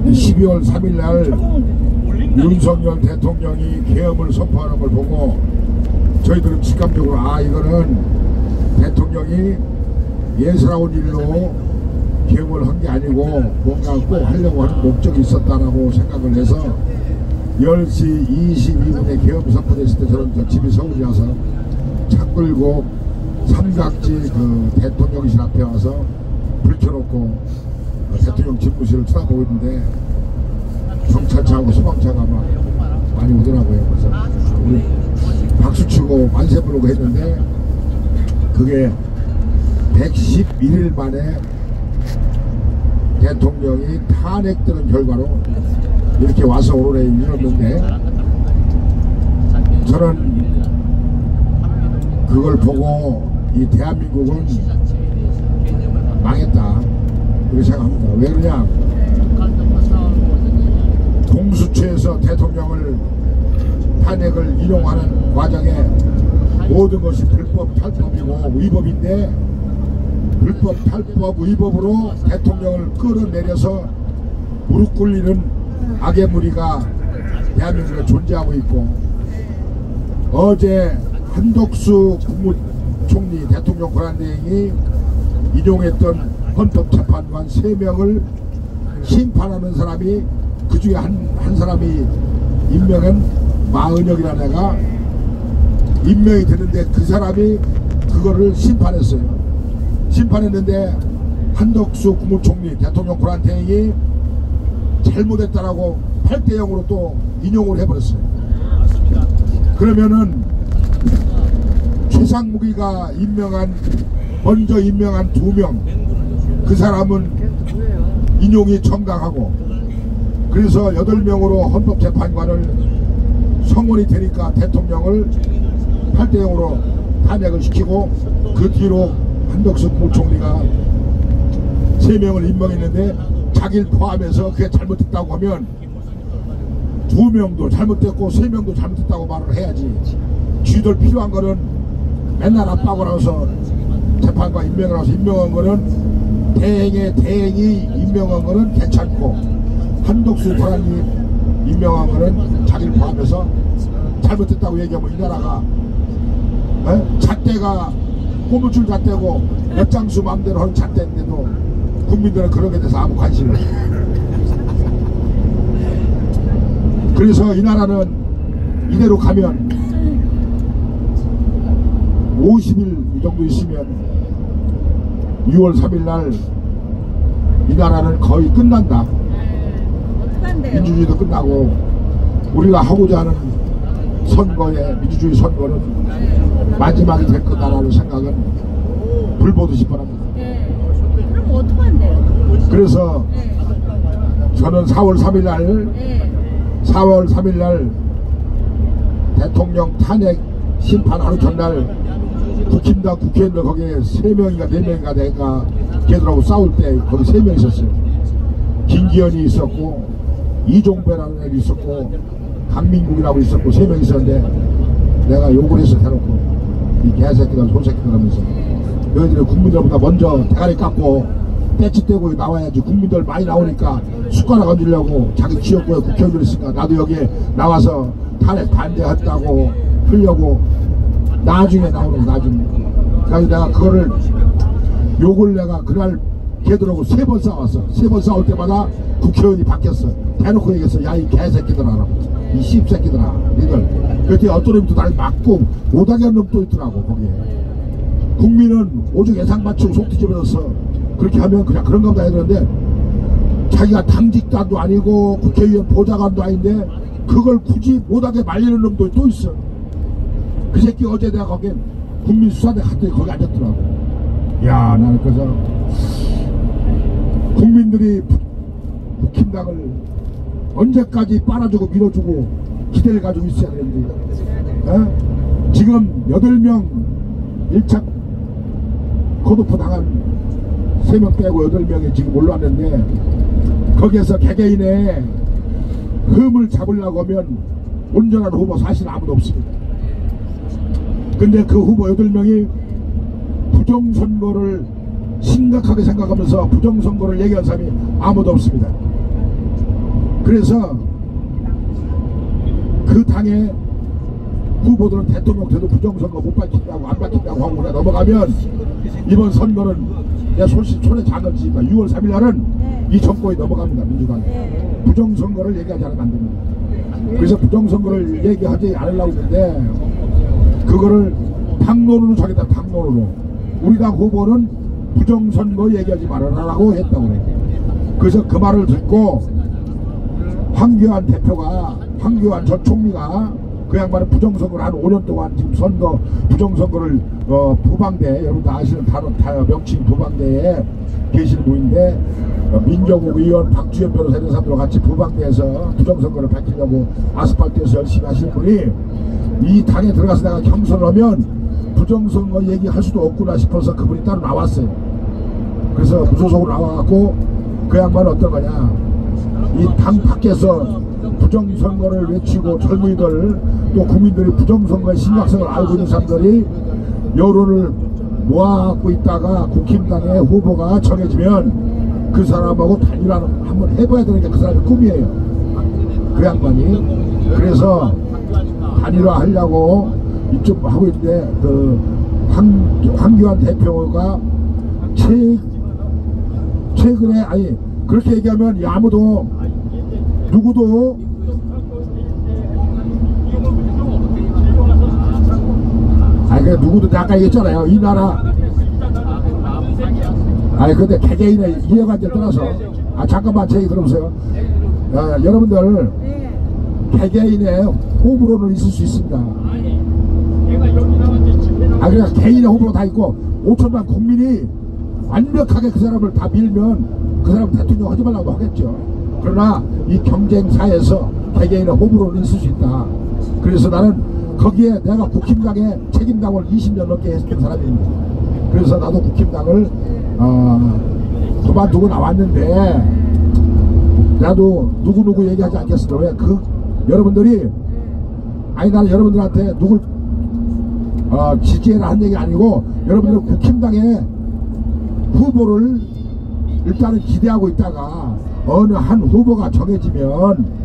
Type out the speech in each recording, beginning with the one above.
12월 3일 날 윤석열 대통령이 계엄을 선포하는 걸 보고 저희들은 직감적으로 이거는 대통령이 예사로운 일로 계엄을 한 게 아니고 뭔가 꼭 하려고 하는 목적이 있었다라고 생각을 해서 10시 22분에 계엄 선포됐을 때 저는 집이 서울이라서 차 끌고 삼각지 그 대통령실 앞에 와서 불 켜놓고 대통령 집무실을 쳐다보고 있는데 경찰차하고 소방차가 막 많이 오더라고요. 그래서 우리 박수치고 만세 부르고 했는데 그게 111일 만에 대통령이 탄핵되는 결과로 이렇게 와서 오늘에 이뤘는데 저는 그걸 보고 이 대한민국은 망했다 이렇게 생각합니다. 왜 그러냐, 공수처에서 대통령을 탄핵을 인용하는 과정에 모든 것이 불법, 탈법이고 위법인데 불법, 탈법, 위법으로 대통령을 끌어내려서 무릎 꿇리는 악의 무리가 대한민국에 존재하고 있고, 어제 한덕수 국무총리 대통령 권한대행이 인용했던 헌법재판관 3명을 심판하는 사람이 그 중에 한 사람이 임명한 마은혁이라는 애가 임명이 되는데 그 사람이 그거를 심판했어요. 심판했는데 한덕수 국무총리 대통령 권한대행이 잘못했다라고 8대0으로 또 인용을 해버렸어요. 그러면은 최상무기가 먼저 임명한 2명, 그 사람은 인용이 정당하고, 그래서 8명으로 헌법재판관을 성원이 되니까 대통령을 8대0으로 탄핵을 시키고, 그 뒤로 한덕수 국무총리가 3명을 임명했는데 자기를 포함해서 그게 잘못됐다고 하면 2명도 잘못됐고 3명도 잘못됐다고 말을 해야지. 쥐들 필요한 거는 맨날 압박을 하고서 재판관 임명을 하고서 임명한 거는 대행이 임명한 거는 괜찮고, 한덕수 권한이 임명한 거는 자기를 포함해서 잘못됐다고 얘기하면 이 나라가 잣대가 고무줄 잣대고 엿장수 마음대로 하는 잣대인데도 국민들은 그런 게 대해서 아무 관심이 없어요. 그래서 이 나라는 이대로 가면 50일 이 정도 있으면 6월 3일 날 이 나라는 거의 끝난다. 민주주의도 끝나고 우리가 하고자 하는 선거에, 민주주의 선거는 마지막이 될 거다라는 생각은 불보듯이 뻔합니다. 그럼 어떡한대요? 그래서 저는 4월 3일 날 대통령 탄핵 심판 하루 전날 국힘당 국회의원들 거기에 3명인가 4명인가 내가 걔들하고 싸울 때 거기 3명 있었어요. 김기현이 있었고 이종배라는 애도 있었고 강민국이라고 있었고 3명 있었는데 내가 욕을 해서 대놓고 이 개새끼들 손새끼들 하면서 너희들은 국민들보다 먼저 대가리 깎고 떼치 떼고 나와야지, 국민들 많이 나오니까 숟가락 얹으려고 자기 지역구에 국회의원들 있으니까 나도 여기에 나와서 탄핵 반대했다고 하려고 나중에 나오는 거, 나중에. 그래서 내가 그거를 욕을 내가 그날 걔들하고 3번 싸웠어. 3번 싸울 때마다 국회의원이 바뀌었어. 대놓고 얘기했어. 야, 이 개새끼들아, 이 씹새끼들아, 니들. 그랬더니 어떤 놈이 또 나를 맞고 못하게 하는 놈도 있더라고. 거기에 국민은 오죽 예상 맞추고 속 뒤집어졌어. 그렇게 하면 그냥 그런가 보다 해야 되는데 자기가 당직자도 아니고 국회의원 보좌관도 아닌데 그걸 굳이 못하게 말리는 놈도 또 있어. 그 새끼 어제 내가 거기에 국민수사대 갔더니 거기 앉았더라고. 야, 나는 그래서 국민들이 국힘당을 언제까지 빨아주고 밀어주고 기대를 가지고 있어야 되는지. 지금 8명 1차 컷오프 당한 3명 빼고 8명이 지금 올라왔는데 거기에서 개개인의 흠을 잡으려고 하면 온전한 후보 사실 아무도 없습니다. 근데 그 후보 8명이 부정선거를 심각하게 생각하면서 부정선거를 얘기한 사람이 아무도 없습니다. 그래서 그 당의 후보들은 대통령 돼도 부정선거 못 밝힌다고 안 밝힌다고 하고 그냥 넘어가면 이번 선거는 내 손에 장을 지니까 6월 3일 날은 이 정권이 넘어갑니다. 민주당이 부정선거를 얘기하지 않으면 안 됩니다. 그래서 부정선거를 얘기하지 않으려고 했는데 그거를 당론으로 정했다. 당론으로 우리 당 후보는 부정선거 얘기하지 말아라라고 했다고 그래요. 그래서 그 말을 듣고 황교안 대표가 황교안 전 총리가 그 양반은 부정선거를 한 5년 동안 지금 선거 부정선거를 부방대 여러분도 아시는 명칭 부방대에 계시는 분인데 민정욱 의원 박주현 변호사 이런 사람들과 같이 부방대에서 부정선거를 밝히려고 아스팔트에서 열심히 하시는 분이 이 당에 들어가서 내가 경선을 하면 부정선거 얘기할 수도 없구나 싶어서 그분이 따로 나왔어요. 그래서 무소속으로 나와갖고 그 양반은 어떤 거냐 이 당 밖에서 부정선거를 외치고 젊은이들 또 국민들이 부정선거의 심각성을 알고 있는 사람들이 여론을 모아갖고 있다가 국힘당의 후보가 정해지면 그 사람하고 단일화를 한번 해봐야 되는 게 그 사람의 꿈이에요. 그 양반이. 그래서 단일화 하려고 이쪽 하고 있는데 그 황교안 대표가 최근에 아니 그렇게 얘기하면 아무도 누구도 아니 그 누구도 아까 얘기했잖아요. 이 나라 아니 근데 개개인의 이해관계에 따라서 잠깐만 제 얘기 들어보세요. 여러분들 개개인의 호불호는 있을 수 있습니다. 그러니까 개인의 호불호 다 있고 5천만 국민이 완벽하게 그 사람을 다 밀면 그 사람 대통령 하지 말라고 하겠죠. 그러나 이 경쟁사에서 개개인의 호불호는 있을 수 있다. 그래서 나는 거기에 내가 국힘당에 책임당을 20년 넘게 했던 사람입니다. 그래서 나도 국힘당을 그만두고 나왔는데 나도 누구누구 얘기하지 않겠습니다. 왜? 여러분들이 아니 나는 여러분들한테 누굴 지지해라 한 얘기 아니고 여러분들은 국힘당의 후보를 일단은 기대하고 있다가 어느 한 후보가 정해지면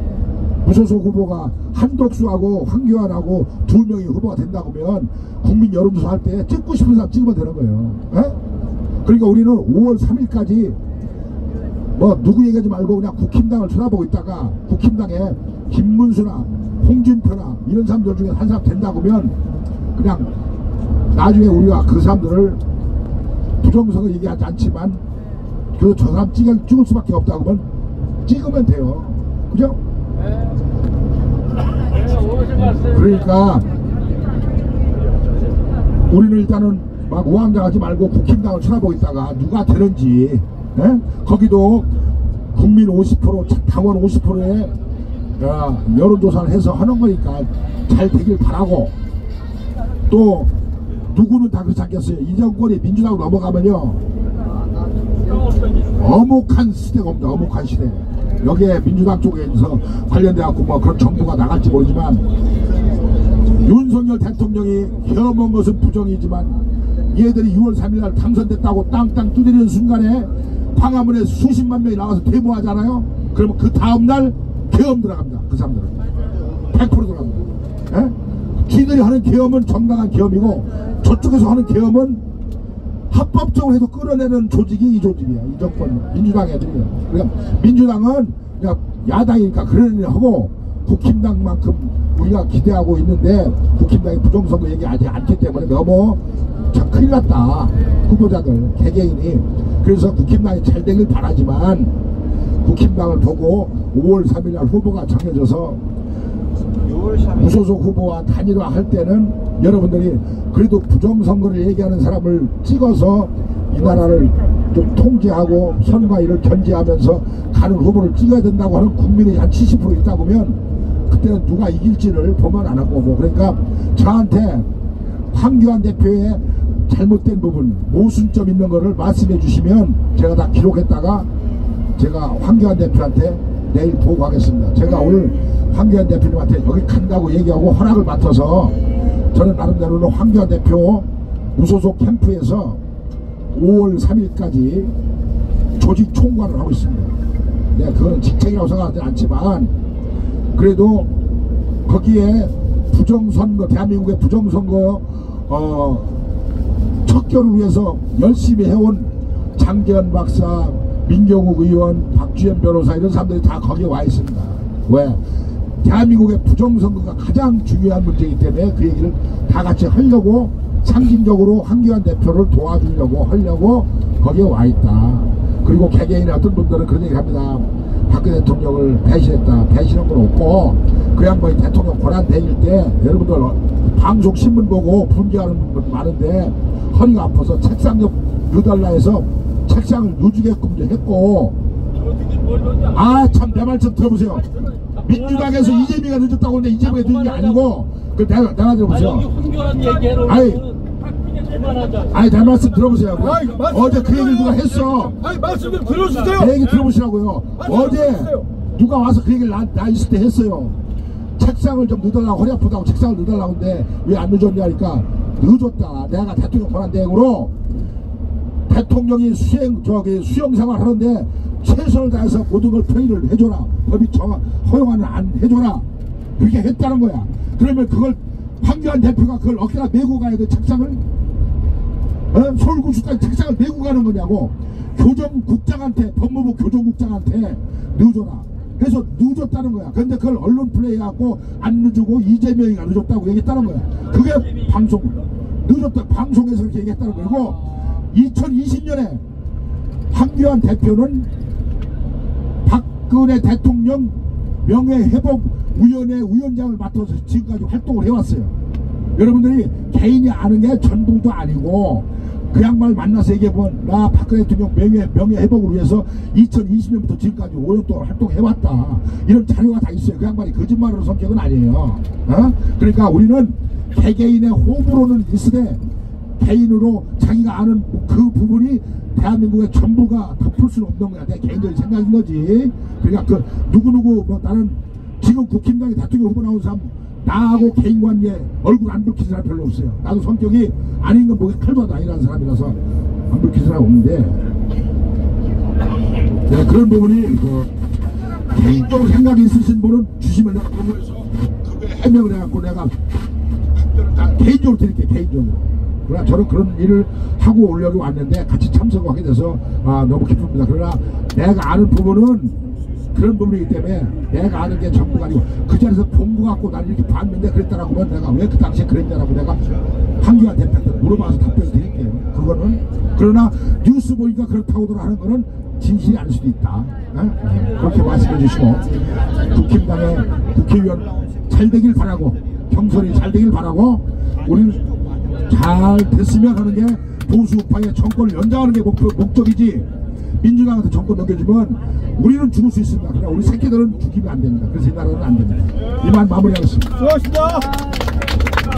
무소속 후보가 한덕수하고 황교안하고 두 명이 후보가 된다고 하면 국민 여론조사 할 때 찍고 싶은 사람 찍으면 되는 거예요. 에? 그러니까 우리는 5월 3일까지 뭐 누구 얘기하지 말고 그냥 국힘당을 쳐다보고 있다가 국힘당에 김문수나 홍준표나 이런 사람들 중에 한 사람 된다고 하면 그냥 나중에 우리가 그 사람들을 부정선거 얘기하지 않지만 저 사람 찍을 수밖에 없다고 하면 찍으면 돼요. 그죠? 그러니까 우리는 일단은 막 우왕좌왕하지 말고 국힘당을 쳐다보고 있다가 누가 되는지 거기도 국민 50% 당원 50%의 여론조사를 해서 하는 거니까 잘 되길 바라고 또 누구는 다 그렇지 않겠어요. 이 정권이 민주당으로 넘어가면요 어목한 시대가 옵니다. 어목한 시대. 여기에 민주당 쪽에서 관련돼갖고 뭐 그런 정부가 나갈지 모르지만 윤석열 대통령이 해먹은 것은 부정이지만 얘들이 6월 3일날 당선됐다고 땅땅 두드리는 순간에 광화문에 수십만 명이 나와서 데모하잖아요. 그러면 그 다음날 계엄 들어갑니다. 그 사람들은 100% 들어갑니다. 지들이 하는 계엄은 정당한 계엄이고 저쪽에서 하는 계엄은 합법적으로 해도 끌어내는 조직이 이 조직이야. 이 정권 민주당 애들이야. 그러니까 민주당은 그냥 야당이니까 그런 일 하고 국힘당만큼 우리가 기대하고 있는데 국힘당이 부정선거 얘기하지 않기 때문에 너무 참 큰일 났다. 후보자들 개개인이. 그래서 국힘당이 잘 되길 바라지만 국힘당을 보고 5월 3일날 후보가 정해져서 무소속 후보와 단일화 할 때는 여러분들이 그래도 부정선거를 얘기하는 사람을 찍어서 이 나라를 좀 통제하고 선과 일을 견제하면서 가는 후보를 찍어야 된다고 하는 국민이 한 70% 있다 보면 그때는 누가 이길지를 보면 안 할 거고 그러니까 저한테 황교안 대표의 잘못된 부분 모순점 있는 거를 말씀해 주시면 제가 다 기록했다가 제가 황교안 대표한테 내일 보고하겠습니다. 제가 오늘 황교안 대표님한테 여기 간다고 얘기하고 허락을 맡아서 저는 나름대로는 황교안 대표 무소속 캠프에서 5월 3일까지 조직 총괄을 하고 있습니다. 내가 그거는 직책이라고 생각하지 않지만 그래도 거기에 부정선거, 대한민국의 부정선거 척결을 위해서 열심히 해온 장재현 박사, 민경욱 의원, 박주현 변호사 이런 사람들이 다 거기에 와 있습니다. 왜? 대한민국의 부정선거가 가장 중요한 문제이기 때문에 그 얘기를 다 같이 하려고 상징적으로 황교안 대표를 도와주려고 하려고 거기에 와 있다. 그리고 개개인의 어떤 분들은 그런 얘기를 합니다. 박근혜 대통령을 배신했다. 배신한 건 없고 그 양반이 대통령 권한 대일 때 여러분들 방송 신문 보고 분개하는 분 많은데 허리가 아파서 책상 옆 넣어달라 해서 책상을 누주게끔 했고 아 참 내 말 좀 들어보세요. 민주당에서 이재명이가 늦었다고 하는데 이재명이 늦은 게 아니고 그 내가 들어보세요. 아니 내 말씀 들어보세요. 어제 그 얘기를 누가 했어. 아니 말씀 좀 들어주세요. 내 얘기 들어보시라고요. 어제 누가 와서 그 얘기를 나 있을 때 했어요. 책상을 좀 넣어달라고, 허리 아프다고 책상을 넣어달라고 하는데 왜 안 늦었냐 하니까 늦었다. 내가 대통령 권한 대행으로 대통령이 수행생활 하는데 최선을 다해서 모든 걸 표현을 해줘라. 법이 허용하는 안 해줘라. 그렇게 했다는 거야. 그러면 그걸 황교안 대표가 그걸 어깨나 메고 가야 돼. 책상을 서울구치소까지 책상을 메고 가는 거냐고. 교정국장한테, 법무부 교정국장한테 늦어라. 그래서 늦었다는 거야. 근데 그걸 언론 플레이 해갖고 안 늦고 이재명이가 늦었다고 얘기했다는 거야. 그게 방송 늦었다 방송에서 그렇게 얘기했다는 거고 2020년에 황교안 대표는 박근혜 대통령 명예회복위원회 위원장을 맡아서 지금까지 활동을 해왔어요. 여러분들이 개인이 아는 게 전부도 아니고 그 양반을 만나서 얘기해보면 나 박근혜 대통령 명예회복을 위해서 2020년부터 지금까지 5년 동안 활동해왔다. 이런 자료가 다 있어요. 그 양반이 거짓말으로 성격은 아니에요. 그러니까 우리는 개개인의 호불호는 있으되 개인으로 자기가 아는 그 부분이 대한민국의 전부가 덮을 수는 없는 거야. 내 개인적인 생각인 거지. 그러니까 그 누구누구 뭐 나는 지금 국힘당에 대통령 후보 나온 사람 나하고 개인관계 얼굴 안 붉힌 사람 별로 없어요. 나도 성격이 아닌 건 목에 칼도 아니라는 사람이라서 안 붉힌 사람 없는데 네, 그런 부분이 개인적으로 생각이 있으신 분은 주시면 내가 공부해서 그거에 해명을 해갖고 내가 개인적으로 드릴게요. 개인적으로. 그러나 저는 그런 일을 하고 오려고 왔는데 같이 참석하게 돼서 너무 기쁩니다. 그러나 내가 아는 부분은 그런 부분이기 때문에 내가 아는 게 전부가 아니고 그 자리에서 본 거 갖고 난 이렇게 봤는데 그랬다라고 하면 내가 왜 그 당시에 그랬냐라고 내가 황교안 대표한테 물어봐서 답변을 드릴게요. 그거는. 그러나 뉴스 보니까 그렇다고들 하는 거는 진실이 아닐 수도 있다. 그렇게 말씀해 주시고 국힘당의 국회의원 잘 되길 바라고 경선이 잘 되길 바라고 우리는 잘 됐으면 하는 게 보수우파의 정권을 연장하는 게 목적이지 민주당한테 정권 넘겨주면 우리는 죽을 수 있습니다. 그러나 우리 새끼들은 죽이면 안 됩니다. 그래서 이 나라는 안 됩니다. 이만 마무리하겠습니다. 수고하셨습니다.